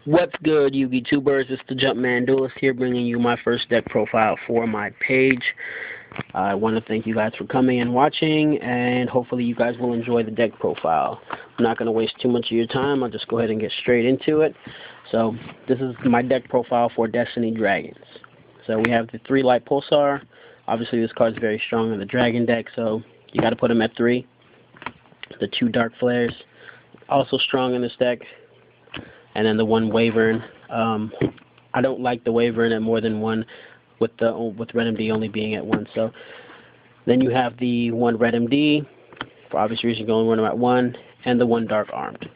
What's good, Yugi Tubers? It's the Jumpman Duelist here, bringing you my first deck profile for my page. I want to thank you guys for coming and watching, and hopefully you guys will enjoy the deck profile. I'm not going to waste too much of your time. I'll just go ahead and get straight into it. So, this is my deck profile for Destiny Dragons. So, we have the 3 Light Pulsar. Obviously, this card is very strong in the Dragon deck, so you got to put them at 3. The 2 Dark Flares, also strong in this deck. And then the 1 Wyvern. I don't like the Wyvern at more than 1, with Red MD only being at 1. So then you have the 1 Red MD, for obvious reasons, going to run them at 1, and the 1 Dark Armed.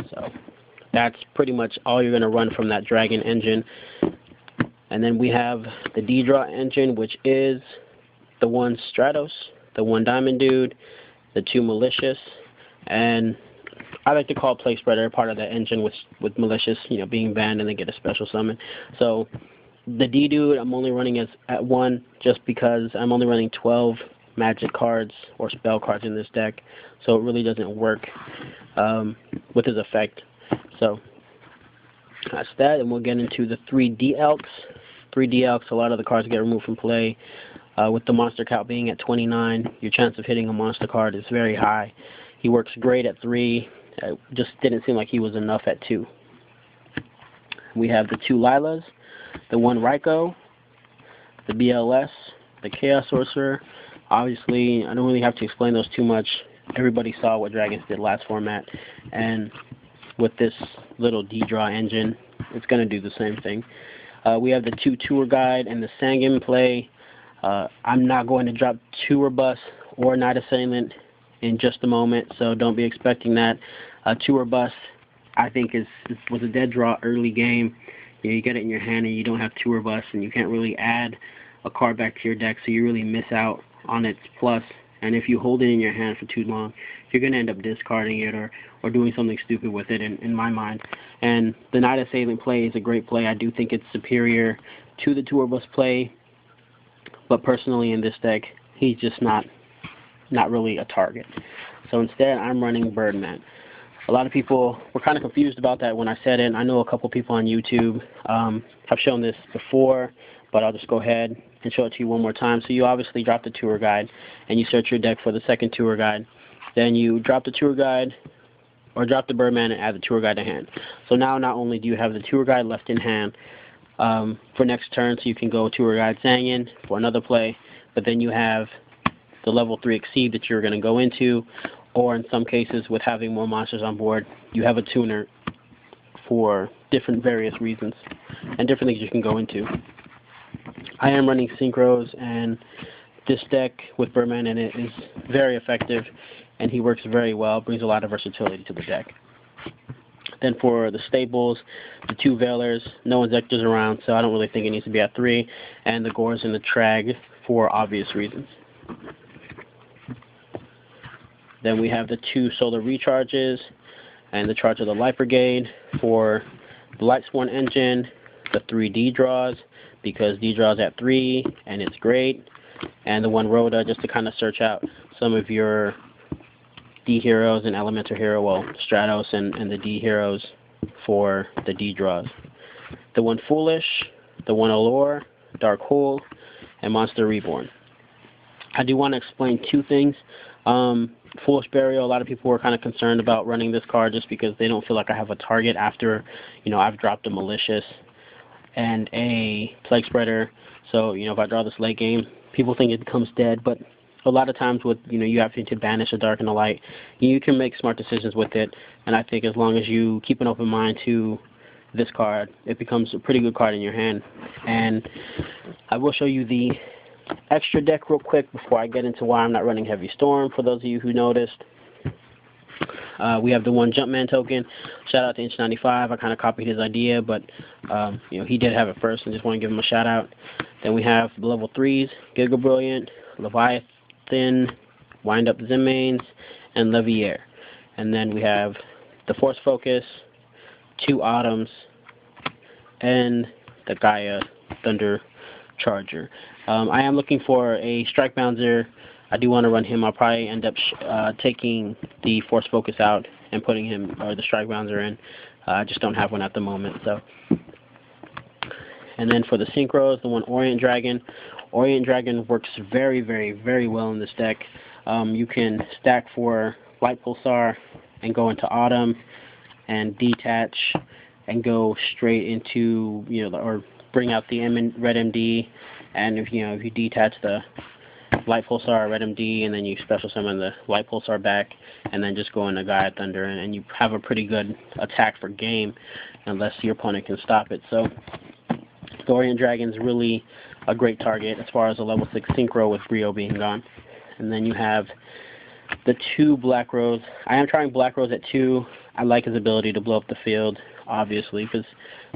So that's pretty much all you're going to run from that Dragon engine. And then we have the D-Draw engine, which is the 1 Stratos, the 1 Diamond Dude, the 2 Malicious, and I like to call Plague Spreader part of that engine with Malicious, being banned and then get a special summon. So the D-Dude I'm only running at 1 just because I'm only running 12 magic cards or spell cards in this deck. So it really doesn't work with his effect. So that's that, and we'll get into the 3 D-Elks. 3 D-Elks, a lot of the cards get removed from play. With the monster count being at 29, your chance of hitting a monster card is very high. He works great at 3. It just didn't seem like he was enough at 2. We have the 2 Lilas, the 1 Raikou, the BLS, the Chaos Sorcerer. Obviously, I don't really have to explain those too much. Everybody saw what Dragons did last format, and with this little D-Draw engine, it's going to do the same thing. We have the 2 Tour Guide and the Sangin play. I'm not going to drop Tour Bus or Night Assailant in just a moment, so don't be expecting that. Tour Bus, I think, was a dead draw early game. You get it in your hand and you don't have Tour Bus, and you can't really add a card back to your deck, so you really miss out on its plus. And if you hold it in your hand for too long, you're going to end up discarding it or doing something stupid with it, in my mind. And the Night Assailant play is a great play. I do think it's superior to the Tour Bus play, but personally in this deck, he's just not really a target. So instead, I'm running Birdman. A lot of people were kind of confused about that when I said it. I know a couple people on YouTube have shown this before, but I'll just go ahead and show it to you one more time. So you obviously drop the Tour Guide, and you search your deck for the 2nd Tour Guide. Then you drop the Tour Guide, or drop the Birdman and add the Tour Guide to hand. So now not only do you have the Tour Guide left in hand for next turn, so you can go Tour Guide Sangin for another play, but then you have the level 3 Exceed that you're going to go into, or in some cases with having more monsters on board, you have a tuner for different various reasons and different things you can go into. I am running Synchros, and this deck with Birdman in it is very effective, and he works very well, brings a lot of versatility to the deck. Then for the staples, the 2 Veilers, no Inzectors around, so I don't really think it needs to be at 3, and the Gores and the Trag for obvious reasons. Then we have the 2 Solar Recharges and the Charge of the Light Brigade for the Lightsworn engine, the 3 D-Draws, because D-Draws at 3, and it's great, and the 1 Rhoda, just to kind of search out some of your D-Heroes and Elemental Hero, well, Stratos and the D-Heroes for the D-Draws. The 1 Foolish, the 1 Allure, Dark Hole, and Monster Reborn. I do want to explain 2 things. Foolish Burial, a lot of people were kind of concerned about running this card just because they don't feel like I have a target after, I've dropped a Malicious and a Plague Spreader. So, if I draw this late game, people think it becomes dead, but a lot of times with, you having to banish a Dark and a Light, you can make smart decisions with it, and I think as long as you keep an open mind to this card, it becomes a pretty good card in your hand. And I will show you the extra deck real quick before I get into why I'm not running Heavy Storm, for those of you who noticed. We have the 1 Jumpman token. Shout out to Inch95. I kind of copied his idea, but he did have it first, and just want to give him a shout out. Then we have the level 3s, Giga Brilliant, Leviathan, Wind Up Zimains, and Levier. And then we have the Force Focus, 2 Autumns, and the Gaia Thunder Charger. I am looking for a Strike Bouncer I do want to run him. I'll probably end up taking the Force Focus out and putting him, or the Strike Bouncer in. I just don't have one at the moment. So, and then for the Synchros, the one Orient Dragon. Orient Dragon works very, very, very well in this deck. You can stack for Light Pulsar and go into Autumn and detach and go straight into, or bring out the Red MD, and if you detach the Light Pulsar Red MD and then you special summon the Light Pulsar back and then just go into Gaia Thunder, and you have a pretty good attack for game unless your opponent can stop it. So the Orient Dragon's really a great target as far as a level 6 Synchro with Brio being gone. And then you have the 2 Black Rose. I am trying Black Rose at 2. I like his ability to blow up the field, obviously, because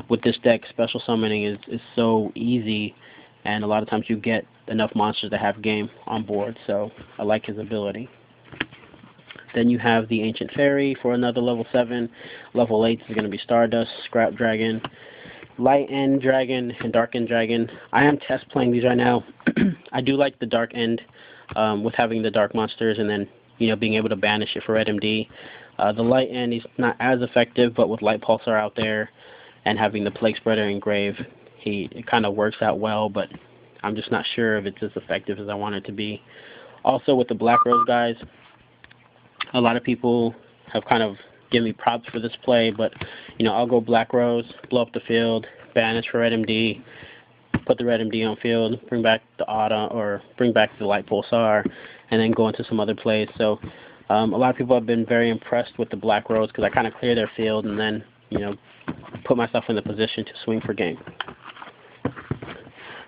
with this deck, special summoning is so easy, and a lot of times you get enough monsters to have game on board, so I like his ability. Then you have the Ancient Fairy for another level 7. Level 8 is going to be Stardust, Scrap Dragon, Light End Dragon, and Dark End Dragon. I am test playing these right now. I do like the Dark End with having the dark monsters and then being able to banish it for Red MD. The Light End is not as effective, but with Light Pulsar out there and having the Plague Spreader Engrave, it kind of works out well, but I'm just not sure if it's as effective as I want it to be. Also with the Black Rose guys, a lot of people have kind of given me props for this play, but I'll go Black Rose, blow up the field, banish for Red MD, put the Red MD on field, bring back the Autumn, or bring back the Light Pulsar, and then go into some other plays. So a lot of people have been very impressed with the Black Rose because I kind of clear their field and then put myself in the position to swing for game.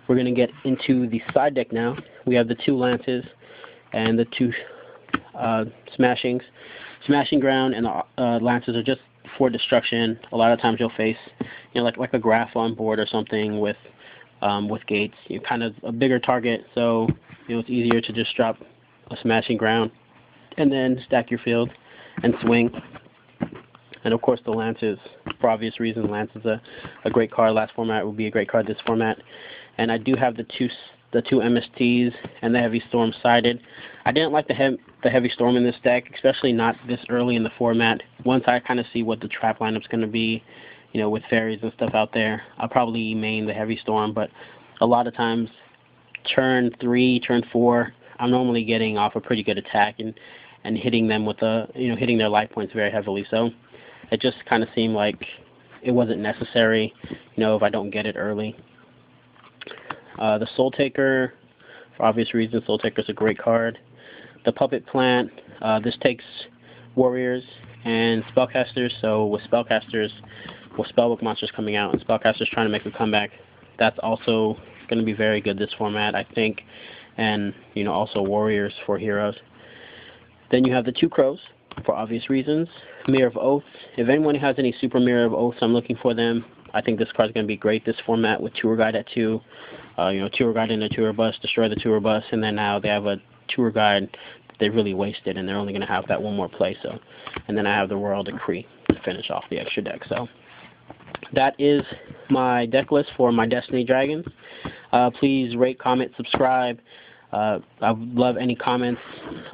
We're going to get into the side deck now. We have the 2 Lances and the 2 Smashings. Smashing Ground and the Lances are just for destruction. A lot of times you'll face, like a Graph on board or something with gates. You're kind of a bigger target, so it's easier to just drop a Smashing Ground and then stack your field and swing. And of course the Lances, for obvious reasons, Lance is a great card. Last format would be a great card this format. And I do have the two MSTs and the Heavy Storm sided. I didn't like the Heavy Storm in this deck, especially not this early in the format. Once I kind of see what the trap lineup's going to be, with fairies and stuff out there, I'll probably main the Heavy Storm. But a lot of times, turn 3, turn 4, I'm normally getting off a pretty good attack and hitting them with hitting their life points very heavily. So it just kind of seemed like it wasn't necessary, if I don't get it early. The Soul Taker, for obvious reasons, Soul Taker is a great card. The Puppet Plant, this takes Warriors and Spellcasters, so with Spellcasters, with Spellbook monsters coming out and Spellcasters trying to make a comeback, that's also going to be very good this format, I think, and, also Warriors for heroes. Then you have the 2 Crows, for obvious reasons. Mirror of Oaths. If anyone has any Super Mirror of Oaths, I'm looking for them. I think this card's going to be great this format with Tour Guide at 2. Tour Guide in the Tour Bus, destroy the Tour Bus, and then now they have a Tour Guide that they really wasted, and they're only going to have that one more play. So, and then I have the Royal Decree to finish off the extra deck. So that is my deck list for my Destiny Dragons. Please rate, comment, subscribe. I would love any comments.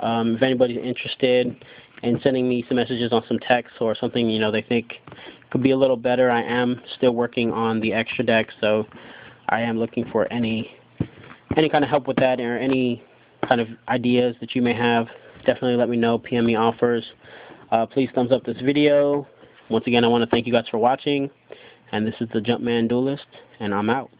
If anybody's interested in sending me some messages on some text or something they think could be a little better, I am still working on the extra deck, so I am looking for any kind of help with that, or any kind of ideas that you may have. Definitely let me know. PM me offers. Please thumbs up this video. Once again, I want to thank you guys for watching, and this is the Jumpman Duelist, and I'm out.